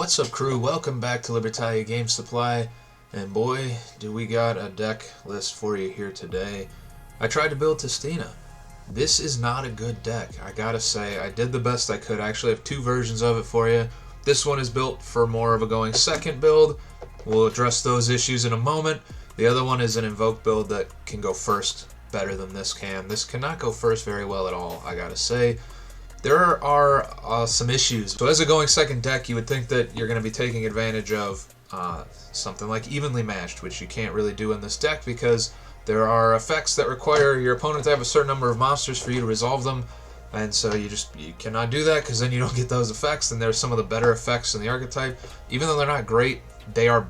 What's up, crew? Welcome back to Libertalia Game Supply, and boy, do we got a deck list for you here today. I tried to build Tistina. This is not a good deck, I gotta say. I did the best I could. I actually have two versions of it for you. This one is built for more of a going second build. We'll address those issues in a moment. The other one is an Invoked build that can go first better than this can. This cannot go first very well at all, I gotta say. There are some issues. So as a going second deck, you would think that you're going to be taking advantage of something like evenly matched, which you can't really do in this deck because there are effects that require your opponent to have a certain number of monsters for you to resolve them, and so you cannot do that because then you don't get those effects. And there's some of the better effects in the archetype. Even though they're not great, they are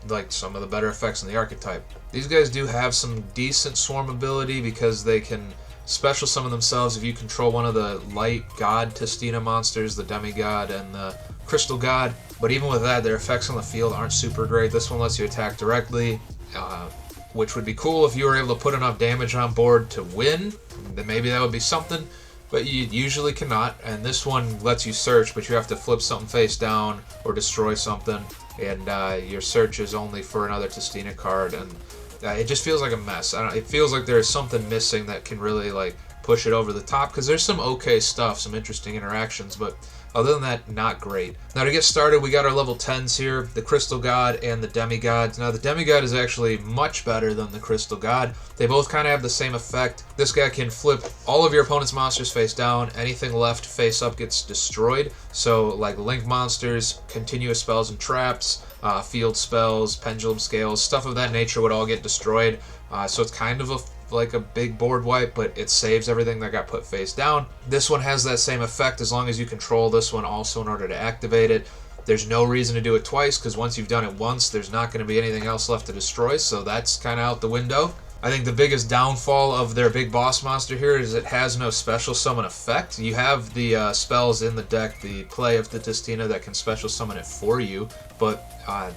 like some of the better effects in the archetype. These guys do have some decent swarm ability because they can special summon themselves if you control one of the light god Testina monsters, the demigod and the crystal god. But even with that, their effects on the field aren't super great. This one lets you attack directly, which would be cool if you were able to put enough damage on board to win. Then maybe that would be something, but you usually cannot. And this one lets you search, but you have to flip something face down or destroy something, and your search is only for another Testina card, and it just feels like a mess. It feels like there's something missing that can really like push it over the top, because there's some okay stuff, some interesting interactions, but other than that, not great. Now to get started, we got our level 10s here, the Crystal God and the Demigod. Now the Demigod is actually much better than the Crystal God. They both kind of have the same effect. This guy can flip all of your opponent's monsters face down. Anything left face up gets destroyed. So like link monsters, continuous spells and traps, field spells, pendulum scales, stuff of that nature would all get destroyed. So it's kind of like a big board wipe, but it saves everything that got put face down. This one has that same effect as long as you control this one also in order to activate it. There's no reason to do it twice, because once you've done it once, there's not going to be anything else left to destroy, so that's kind of out the window. I think the biggest downfall of their big boss monster here is it has no special summon effect. You have the spells in the deck, the play of the Tistina that can special summon it for you, but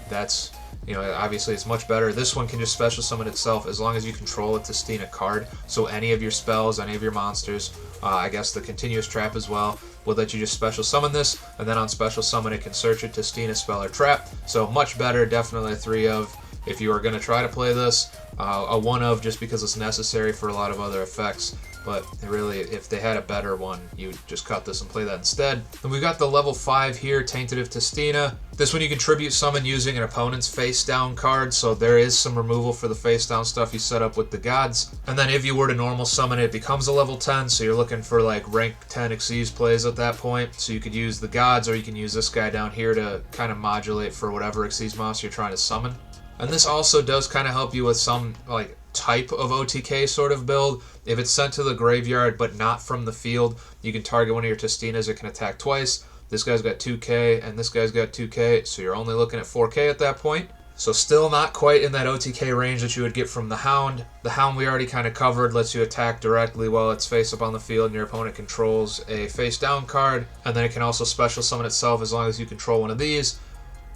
that's, you know, obviously it's much better. This one can just special summon itself as long as you control a Testina card. So any of your spells, any of your monsters, I guess the continuous trap as well, will let you just special summon this, and then on special summon it can search a Testina spell or trap. So much better, definitely a 3 of if you are going to try to play this. A 1 of just because it's necessary for a lot of other effects. But really, if they had a better one, you just cut this and play that instead. And we've got the level 5 here, Tainted of Testina. This one you can tribute summon using an opponent's face down card, so there is some removal for the face down stuff you set up with the gods. And then if you were to normal summon it, it becomes a level 10, so you're looking for like rank 10 Xyz plays at that point. So you could use the gods, or you can use this guy down here to kind of modulate for whatever Xyz monster you're trying to summon. And this also does kind of help you with some like type of OTK sort of build. If it's sent to the graveyard but not from the field, you can target one of your Testinas. It can attack twice. This guy's got 2k and this guy's got 2k, so you're only looking at 4k at that point. So still not quite in that OTK range that you would get from the Hound. The Hound we already kind of covered, lets you attack directly while it's face up on the field and your opponent controls a face down card, and then it can also special summon itself as long as you control one of these.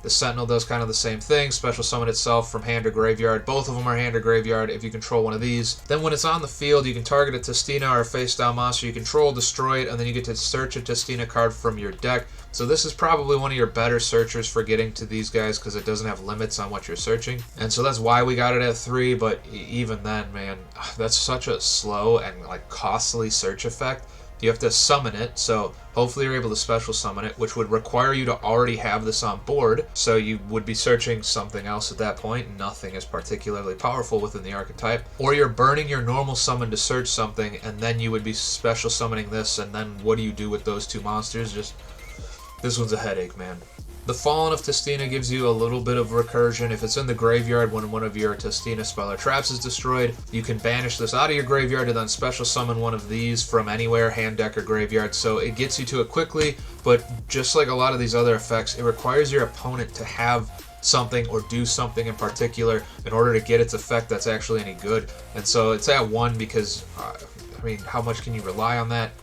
The Sentinel does kind of the same thing, special summon itself from hand or graveyard. Both of them are hand or graveyard if you control one of these. Then when it's on the field, you can target a Testina or a face down monster you control, destroy it, and then you get to search a Testina card from your deck. So this is probably one of your better searchers for getting to these guys because it doesn't have limits on what you're searching. And so that's why we got it at 3, but even then, man, that's such a slow and like costly search effect. You have to summon it, so hopefully you're able to special summon it, which would require you to already have this on board, so you would be searching something else at that point. Nothing is particularly powerful within the archetype. Or you're burning your normal summon to search something, and then you would be special summoning this, and then what do you do with those two monsters? This one's a headache, man. The Fallen of Testina gives you a little bit of recursion. If it's in the graveyard when one of your Testina spell or traps is destroyed, you can banish this out of your graveyard and then special summon one of these from anywhere, hand, deck, or graveyard. So it gets you to it quickly, but just like a lot of these other effects, it requires your opponent to have something or do something in particular in order to get its effect that's actually any good. And so it's at 1 because, I mean, how much can you rely on that?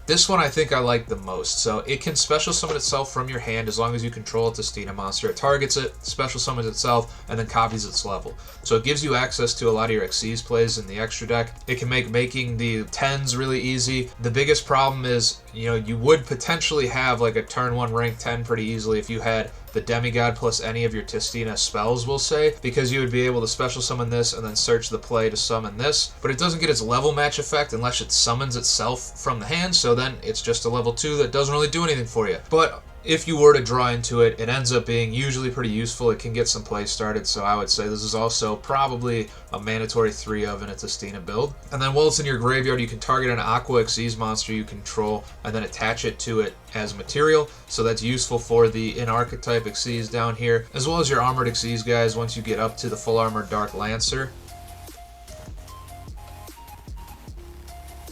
This one I think I like the most. So it can special summon itself from your hand as long as you control a Testina monster. It targets it, special summons itself, and then copies its level. So it gives you access to a lot of your Xyz plays in the extra deck. It can make making the 10s really easy. The biggest problem is you know, you would potentially have like a turn 1 rank 10 pretty easily if you had the Demigod plus any of your Tistina spells, we'll say, because you would be able to special summon this and then search the play to summon this, but it doesn't get its level match effect unless it summons itself from the hand, so then it's just a level 2 that doesn't really do anything for you. But if you were to draw into it, it ends up being usually pretty useful. It can get some play started, so I would say this is also probably a mandatory 3 of in a Testina build. And then while it's in your graveyard, you can target an Aqua Xyz monster you control and then attach it to it as material, so that's useful for the in-archetype Xyz down here, as well as your armored Xyz guys once you get up to the full armored Dark Lancer.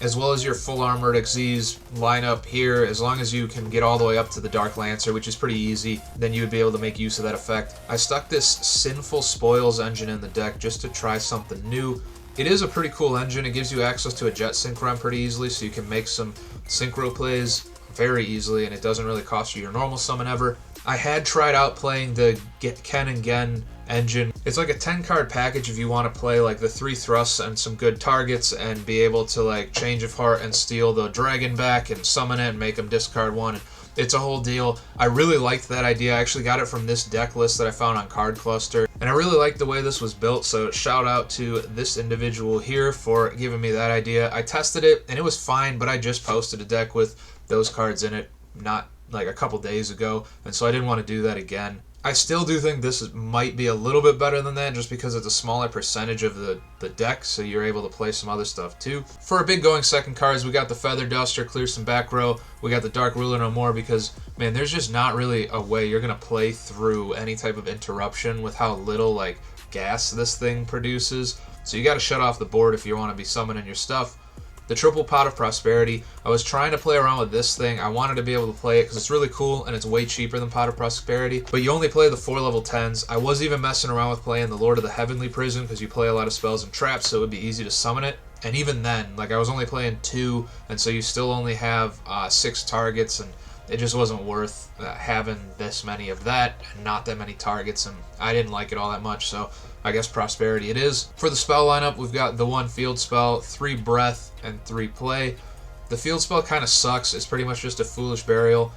As well as your full armored Xyz lineup here, as long as you can get all the way up to the Dark Lancer, which is pretty easy, then you would be able to make use of that effect. I stuck this Sinful Spoils engine in the deck just to try something new. It is a pretty cool engine. It gives you access to a Jet Synchron pretty easily, so you can make some synchro plays very easily, and it doesn't really cost you your normal summon ever. I had tried out playing the Ken and Gen engine. It's like a 10 card package if you want to play like the 3 thrusts and some good targets and be able to like Change of Heart and steal the dragon back and summon it and make them discard 1. It's a whole deal. I really liked that idea. I actually got it from this deck list that I found on Card Cluster, and I really liked the way this was built, so shout out to this individual here for giving me that idea. I tested it and it was fine, but I just posted a deck with those cards in it not like a couple days ago, and so I didn't want to do that again. I still do think this might be a little bit better than that just because it's a smaller percentage of the deck, so you're able to play some other stuff too. For our big going second cards, we got the Feather Duster, clear some back row. We got the Dark Ruler no more because, man, there's just not really a way you're going to play through any type of interruption with how little like gas this thing produces. So you got to shut off the board if you want to be summoning your stuff. The Triple Pot of Prosperity, I was trying to play around with this thing. I wanted to be able to play it because it's really cool and it's way cheaper than Pot of Prosperity, but you only play the 4 level 10s. I was even messing around with playing the Lord of the Heavenly Prison because you play a lot of spells and traps, so it would be easy to summon it. And even then, like I was only playing 2, and so you still only have 6 targets, and it just wasn't worth having this many of that and not that many targets, and I didn't like it all that much, so I guess Prosperity it is. For the spell lineup, we've got the 1 field spell, 3 breath, and 3 play. The field spell kind of sucks. It's pretty much just a Foolish Burial,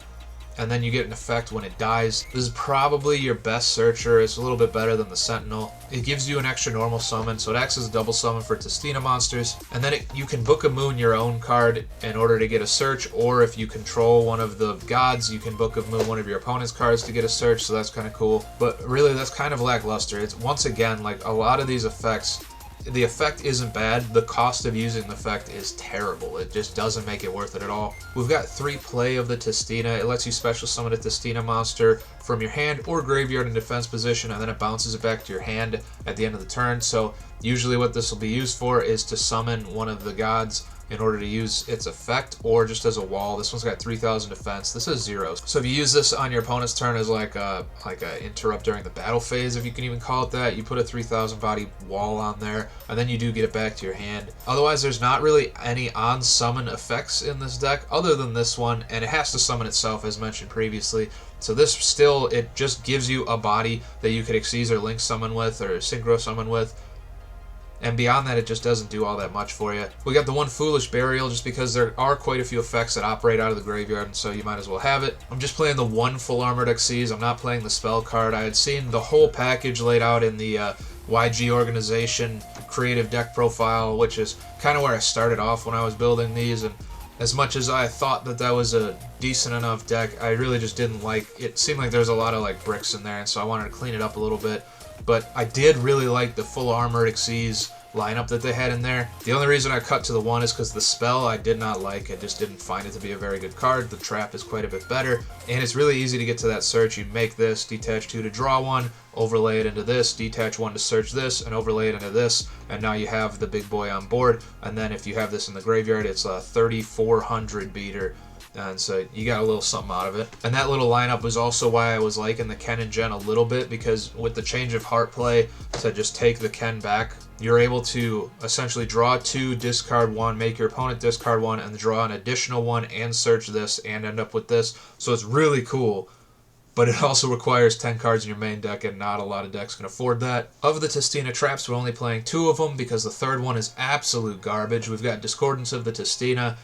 and then you get an effect when it dies. This is probably your best searcher. It's a little bit better than the Sentinel. It gives you an extra normal summon, so it acts as a double summon for Testina monsters. And then you can Book of Moon your own card in order to get a search, or if you control one of the gods, you can Book of Moon one of your opponent's cards to get a search, so that's kind of cool. But really, that's kind of lackluster. It's, once again, like a lot of these effects, the effect isn't bad, the cost of using the effect is terrible. It just doesn't make it worth it at all. We've got 3 play of the Testina. It lets you special summon a Testina monster from your hand or graveyard in defense position, and then it bounces it back to your hand at the end of the turn. So usually what this will be used for is to summon one of the gods in order to use its effect, or just as a wall. This one's got 3,000 defense. This is 0. So if you use this on your opponent's turn as like a interrupt during the battle phase, if you can even call it that, you put a 3,000 body wall on there, and then you do get it back to your hand. Otherwise, there's not really any on-summon effects in this deck other than this one, and it has to summon itself as mentioned previously. So this still, it just gives you a body that you could Xyz or Link summon with or Synchro summon with. And beyond that, it just doesn't do all that much for you. We got the 1 Foolish Burial just because there are quite a few effects that operate out of the graveyard, and so you might as well have it. I'm just playing the 1 Full Armored Xyz. I'm not playing the spell card. I had seen the whole package laid out in the YG Organization creative deck profile, which is kind of where I started off when I was building these, and as much as I thought that that was a decent enough deck, I really just didn't like it. It seemed like there was a lot of like bricks in there, and so I wanted to clean it up a little bit. But I did really like the Full Armored Xyz lineup that they had in there. The only reason I cut to the 1 is because the spell I did not like. I just didn't find it to be a very good card. The trap is quite a bit better, and it's really easy to get to that search. You make this, detach 2 to draw 1, overlay it into this, detach 1 to search this, and overlay it into this, and now you have the big boy on board. And then if you have this in the graveyard, it's a 3,400 beater. And so you got a little something out of it. And that little lineup was also why I was liking the Ken and Gen a little bit, because with the Change of Heart play to just take the Ken back, you're able to essentially draw 2, discard 1, make your opponent discard 1, and draw an additional 1 and search this and end up with this. So it's really cool. but it also requires 10 cards in your main deck, and not a lot of decks can afford that. Of the Testina traps, we're only playing 2 of them because the third one is absolute garbage. We've got Discordance of the Testina.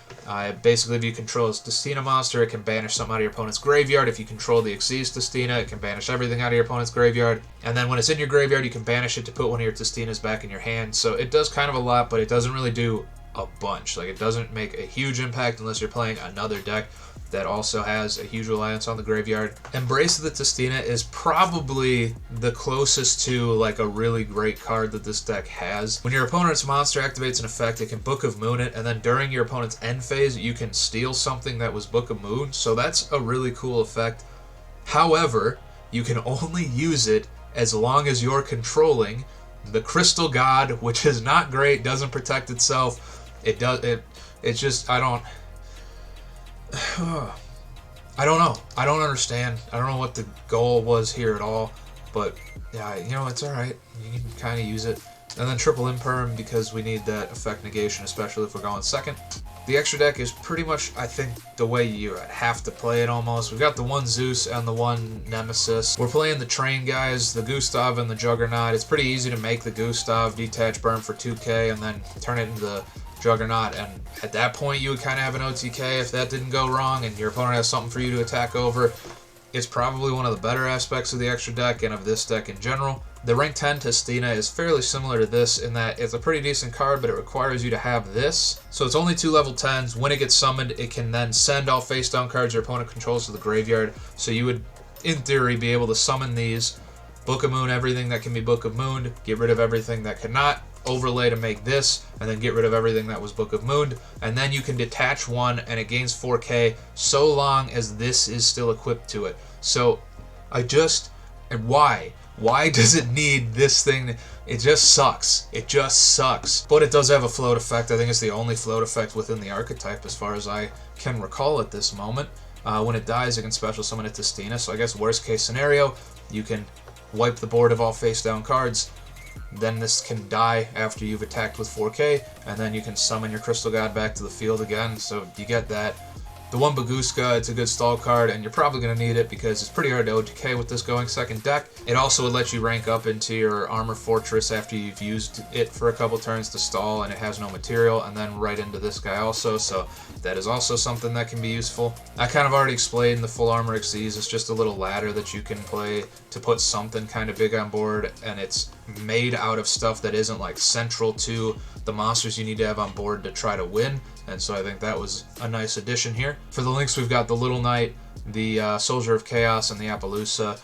Basically, if you control a Testina monster, it can banish something out of your opponent's graveyard. If you control the Exceeds Testina, it can banish everything out of your opponent's graveyard. And then when it's in your graveyard, you can banish it to put one of your Testinas back in your hand. So it does kind of a lot, but it doesn't really do a bunch. Like, it doesn't make a huge impact unless you're playing another deck that also has a huge reliance on the graveyard. Embrace of the Testina is probably the closest to like a really great card that this deck has. When your opponent's monster activates an effect, it can Book of Moon it, and then during your opponent's end phase, you can steal something that was Book of Moon, so that's a really cool effect. However, you can only use it as long as you're controlling the Crystal God, which is not great, doesn't protect itself. It's just, I don't know. I don't understand. I don't know what the goal was here at all. But, yeah, you know, it's alright. You can kind of use it. And then triple imperm because we need that effect negation, especially if we're going second. The extra deck is pretty much, I think, the way you have to play it almost. We've got the one Zeus and the one Nemesis. We're playing the train guys, the Gustav and the Juggernaut. It's pretty easy to make the Gustav detach burn for 2k and then turn it into the Juggernaut, and at that point you would kind of have an OTK if that didn't go wrong and your opponent has something for you to attack over. It's probably one of the better aspects of the extra deck and of this deck in general. The rank 10 Testina is fairly similar to this in that it's a pretty decent card, but it requires you to have this. So it's only 2 level 10s. When it gets summoned, it can then send all face down cards your opponent controls to the graveyard. So you would, in theory, be able to summon these, Book of Moon everything that can be Book of Mooned, get rid of everything that cannot, overlay to make this, and then get rid of everything that was Book of Moon, and then you can detach one and it gains 4k so long as this is still equipped to it. So and why does it need this thing? It just sucks. It just sucks. But it does have a float effect. I think it's the only float effect within the archetype as far as I can recall at this moment. When it dies, it can special summon a Testina, so I guess worst case scenario, you can wipe the board of all face down cards. Then this can die after you've attacked with 4k, and then you can summon your Crystal God back to the field again, so you get that. The one Baguska, it's a good stall card, and you're probably going to need it because it's pretty hard to OTK with this going second deck. It also would let you rank up into your Armor Fortress after you've used it for a couple turns to stall, and it has no material, and then right into this guy also, so that is also something that can be useful. I kind of already explained the Full Armor Exceeds. It's just a little ladder that you can play to put something kind of big on board, and it's made out of stuff that isn't like central to the monsters you need to have on board to try to win, and so I think that was a nice addition here. For the links, we've got the Little Knight, the Soldier of Chaos, and the Appaloosa.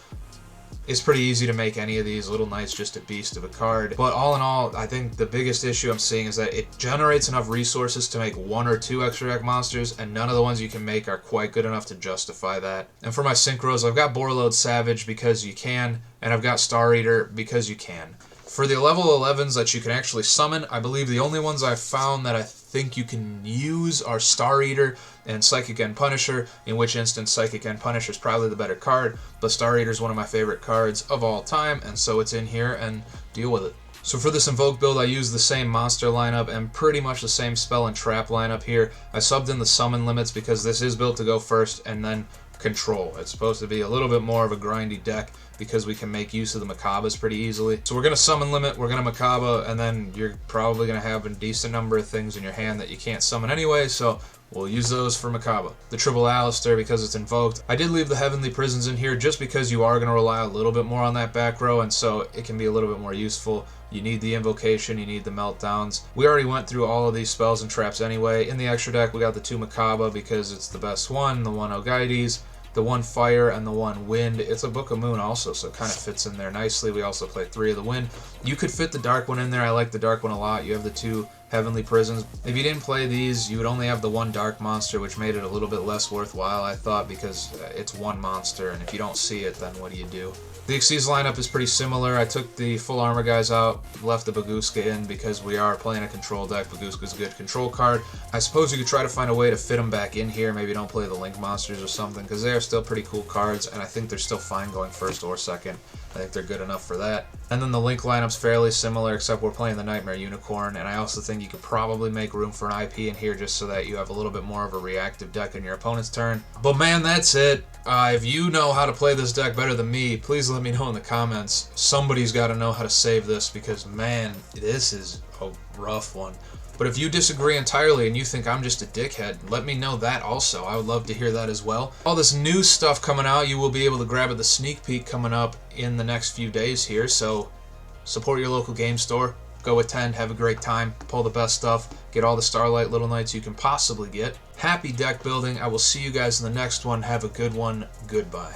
It's pretty easy to make any of these. Little Knight's just a beast of a card. But all in all, I think the biggest issue I'm seeing is that it generates enough resources to make 1 or 2 extra deck monsters, and none of the ones you can make are quite good enough to justify that. And for my synchros, I've got Borreload Savage because you can, and I've got Star Eater because you can. For the level 11s that you can actually summon, I believe the only ones I've found that I think you can use are Star Eater and Psychic End Punisher, in which instance Psychic End Punisher is probably the better card, but Star Eater is one of my favorite cards of all time, and so it's in here, and deal with it. So for this Invoked build, I used the same monster lineup and pretty much the same spell and trap lineup here. I subbed in the summon limits because this is built to go first, and then control. It's supposed to be a little bit more of a grindy deck because we can make use of the Macabas pretty easily. So we're going to summon limit, we're going to Macaba, and then you're probably going to have a decent number of things in your hand that you can't summon anyway, so we'll use those for Macaba. The triple Alistair because it's invoked. I did leave the Heavenly Prisons in here just because you are going to rely a little bit more on that back row, and so it can be a little bit more useful. You need the Invocation, you need the Meltdowns. We already went through all of these spells and traps anyway. In the extra deck, we got the 2 Macaba because it's the best one, the 1 Ogydes, the 1 Fire, and the 1 Wind. It's a Book of Moon also, so it kind of fits in there nicely. We also play 3 of the Wind. You could fit the Dark one in there. I like the Dark one a lot. You have the 2 Heavenly Prisons. If you didn't play these, you would only have the 1 Dark monster, which made it a little bit less worthwhile, I thought, because it's 1 monster, and if you don't see it, then what do you do? The Exceeds lineup is pretty similar. I took the full armor guys out, left the Baguska in because we are playing a control deck. Baguska's a good control card. I suppose you could try to find a way to fit them back in here. Maybe don't play the Link monsters or something, because they are still pretty cool cards, and I think they're still fine going first or second. I think they're good enough for that. And then the link lineup's fairly similar, except we're playing the Nightmare Unicorn, and I also think you could probably make room for an IP in here just so that you have a little bit more of a reactive deck in your opponent's turn. But man, that's it. If you know how to play this deck better than me, please let me know in the comments. Somebody's got to know how to save this because, man, this is a rough one. But if you disagree entirely and you think I'm just a dickhead, let me know that also. I would love to hear that as well. All this new stuff coming out, you will be able to grab at the sneak peek coming up in the next few days here. So support your local game store. Go attend, have a great time, pull the best stuff, get all the Starlight Little Knights you can possibly get. Happy deck building. I will see you guys in the next one. Have a good one. Goodbye.